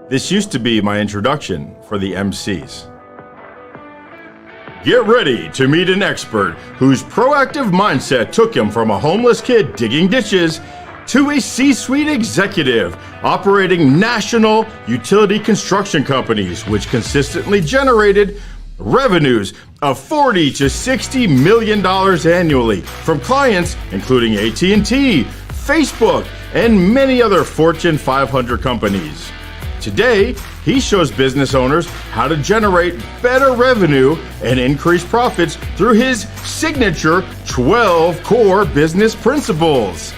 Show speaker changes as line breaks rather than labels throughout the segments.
This used to be my introduction for the MCs. Get ready to meet an expert whose proactive mindset took him from a homeless kid digging ditches to a C-suite executive operating national utility construction companies, which consistently generated revenues of $40 to $60 million annually from clients including AT&T, Facebook, and many other Fortune 500 companies. Today, he shows business owners how to generate better revenue and increase profits through his signature 12 core business principles.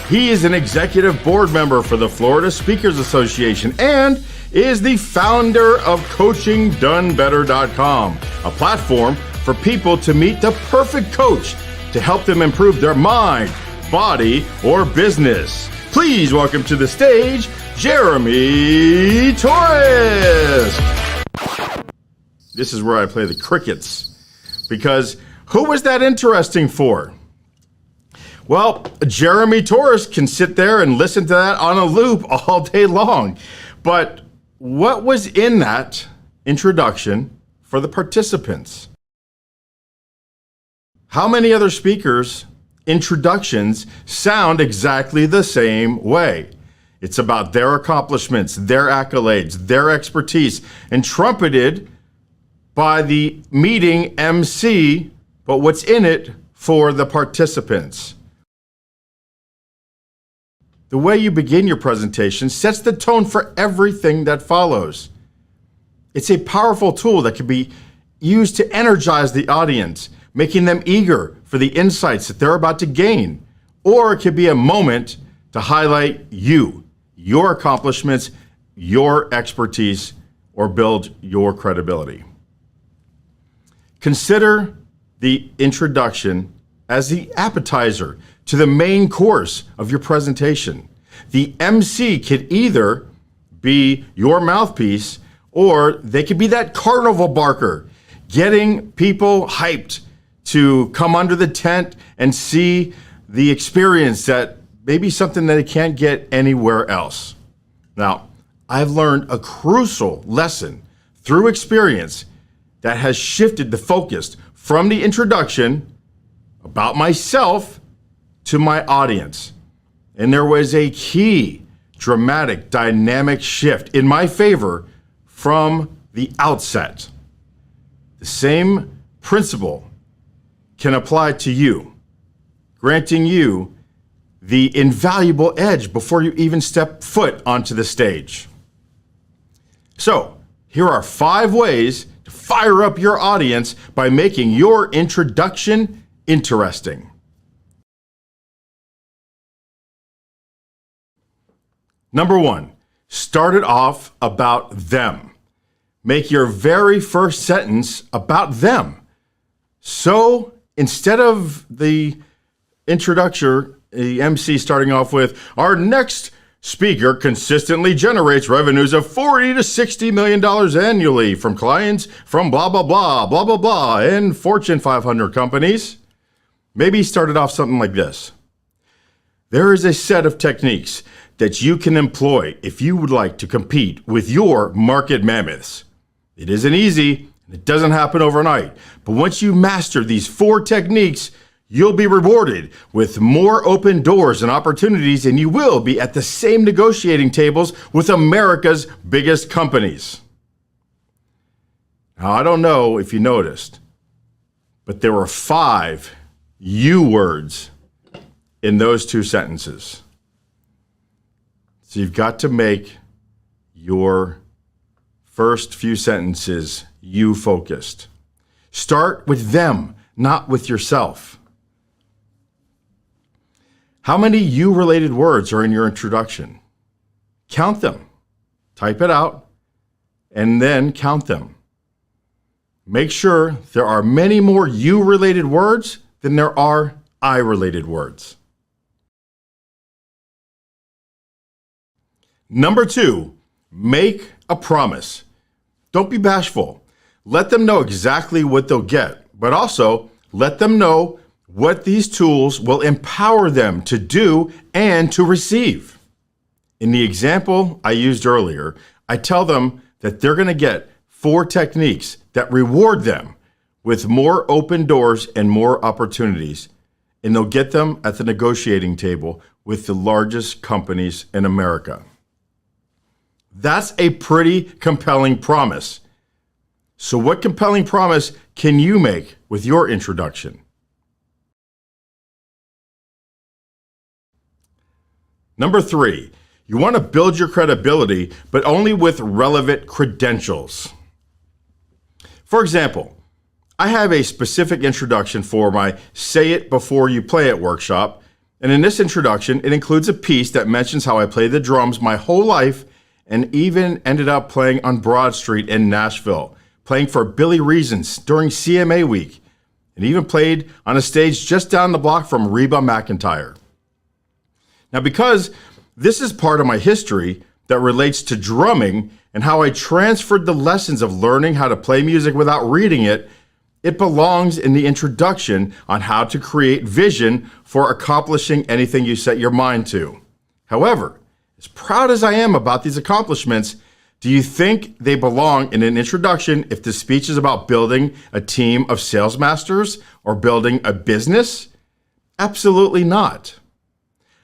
He is an executive board member for the Florida Speakers Association and is the founder of CoachingDoneBetter.com, a platform for people to meet the perfect coach to help them improve their mind, body, or business. Please welcome to the stage, Jeremy Torres. This is where I play the crickets, because who was that interesting for? Well, Jeremy Torres can sit there and listen to that on a loop all day long. But what was in that introduction for the participants? How many other speakers' introductions sound exactly the same way? It's about their accomplishments, their accolades, their expertise, and trumpeted by the meeting MC, but what's in it for the participants? The way you begin your presentation sets the tone for everything that follows. It's a powerful tool that can be used to energize the audience, making them eager for the insights that they're about to gain. Or it could be a moment to highlight you, your accomplishments, your expertise, or build your credibility. Consider the introduction as the appetizer to the main course of your presentation. The MC could either be your mouthpiece or they could be that carnival barker, getting people hyped to come under the tent and see the experience that maybe something that they can't get anywhere else. Now, I've learned a crucial lesson through experience that has shifted the focus from the introduction about myself to my audience. And there was a key, dramatic, dynamic shift in my favor from the outset. The same principle can apply to you, granting you the invaluable edge before you even step foot onto the stage. So, here are 5 ways to fire up your audience by making your introduction interesting. Number 1, start it off about them. Make your very first sentence about them. So instead of the introduction, the MC starting off with, our next speaker consistently generates revenues of $40 to $60 million annually from clients from blah, blah, blah, blah, blah, blah, and Fortune 500 companies. Maybe start it off something like this. There is a set of techniques that you can employ if you would like to compete with your market mammoths. It isn't easy, and it doesn't happen overnight, but once you master these 4 techniques, you'll be rewarded with more open doors and opportunities, and you will be at the same negotiating tables with America's biggest companies. Now, I don't know if you noticed, but there were 5 you words in those 2 sentences. So you've got to make your first few sentences you focused. Start with them, not with yourself. How many you related words are in your introduction? Count them. Type it out and then count them. Make sure there are many more you related words than there are I related words. Number 2, make a promise. Don't be bashful. Let them know exactly what they'll get, but also let them know what these tools will empower them to do and to receive. In the example I used earlier, I tell them that they're going to get 4 techniques that reward them with more open doors and more opportunities, and they'll get them at the negotiating table with the largest companies in America. That's a pretty compelling promise. So what compelling promise can you make with your introduction? Number 3, you want to build your credibility, but only with relevant credentials. For example, I have a specific introduction for my Say It Before You Play It workshop, and in this introduction, it includes a piece that mentions how I played the drums my whole life and even ended up playing on Broad Street in Nashville, playing for Billy Reasons during CMA week, and even played on a stage just down the block from Reba McEntire. Now, because this is part of my history that relates to drumming and how I transferred the lessons of learning how to play music without reading it, it belongs in the introduction on how to create vision for accomplishing anything you set your mind to. However, as proud as I am about these accomplishments, do you think they belong in an introduction if the speech is about building a team of sales masters or building a business? Absolutely not.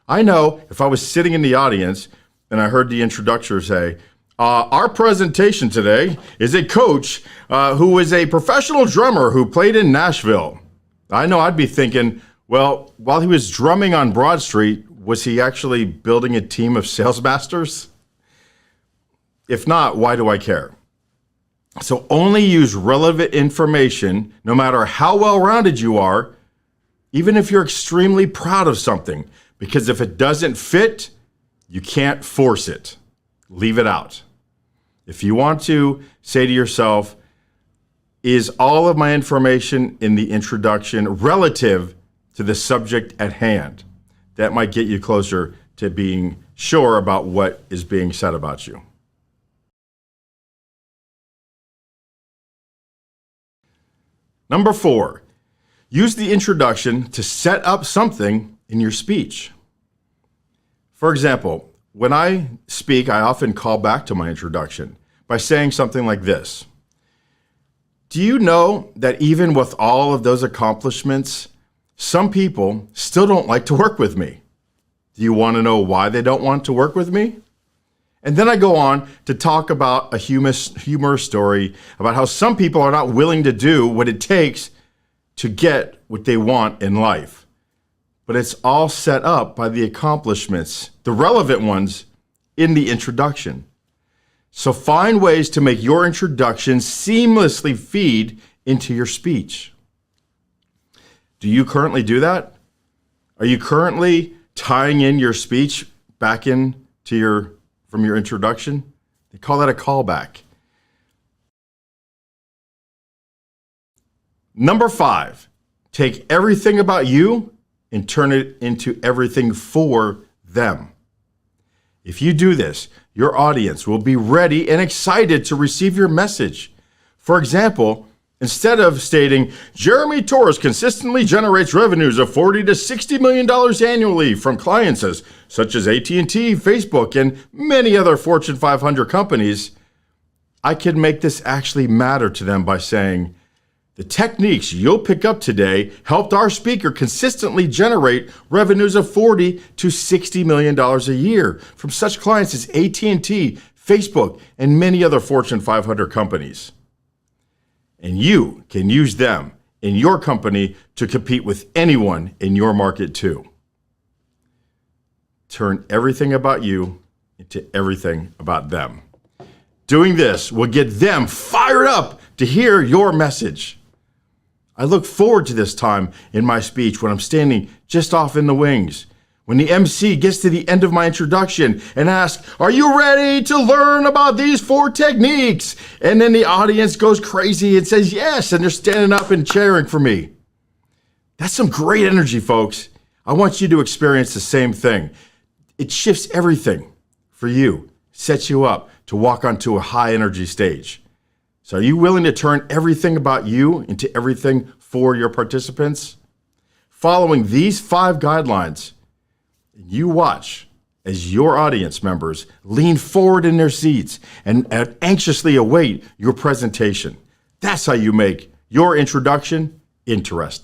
I know if I was sitting in the audience and I heard the introducer say, our presentation today is a coach who is a professional drummer who played in Nashville. I know I'd be thinking, well, while he was drumming on Broad Street, was he actually building a team of sales masters? If not, why do I care? So only use relevant information, no matter how well-rounded you are, even if you're extremely proud of something. Because if it doesn't fit, you can't force it. Leave it out. If you want to say to yourself, is all of my information in the introduction relative to the subject at hand? That might get you closer to being sure about what is being said about you. Number 4, use the introduction to set up something in your speech. For example, when I speak, I often call back to my introduction by saying something like this. Do you know that even with all of those accomplishments, some people still don't like to work with me? Do you want to know why they don't want to work with me? And then I go on to talk about a humorous story about how some people are not willing to do what it takes to get what they want in life. But it's all set up by the accomplishments, the relevant ones, in the introduction. So find ways to make your introduction seamlessly feed into your speech. Do you currently do that? Are you currently tying in your speech back in to from your introduction? They call that a callback. Number 5, take everything about you and turn it into everything for them. If you do this, your audience will be ready and excited to receive your message. For example, instead of stating, Jeremy Torres consistently generates revenues of $40 to $60 million annually from clients such as AT&T, Facebook, and many other Fortune 500 companies, I can make this actually matter to them by saying, the techniques you'll pick up today helped our speaker consistently generate revenues of $40 to $60 million a year from such clients as AT&T, Facebook, and many other Fortune 500 companies. And you can use them in your company to compete with anyone in your market too. Turn everything about you into everything about them. Doing this will get them fired up to hear your message. I look forward to this time in my speech when I'm standing just off in the wings, when the MC gets to the end of my introduction and asks, are you ready to learn about these 4 techniques? And then the audience goes crazy and says yes, and they're standing up and cheering for me. That's some great energy, folks. I want you to experience the same thing. It shifts everything for you, sets you up to walk onto a high energy stage. So are you willing to turn everything about you into everything for your participants? Following these 5 guidelines, you watch as your audience members lean forward in their seats and anxiously await your presentation. That's how you make your introduction interesting.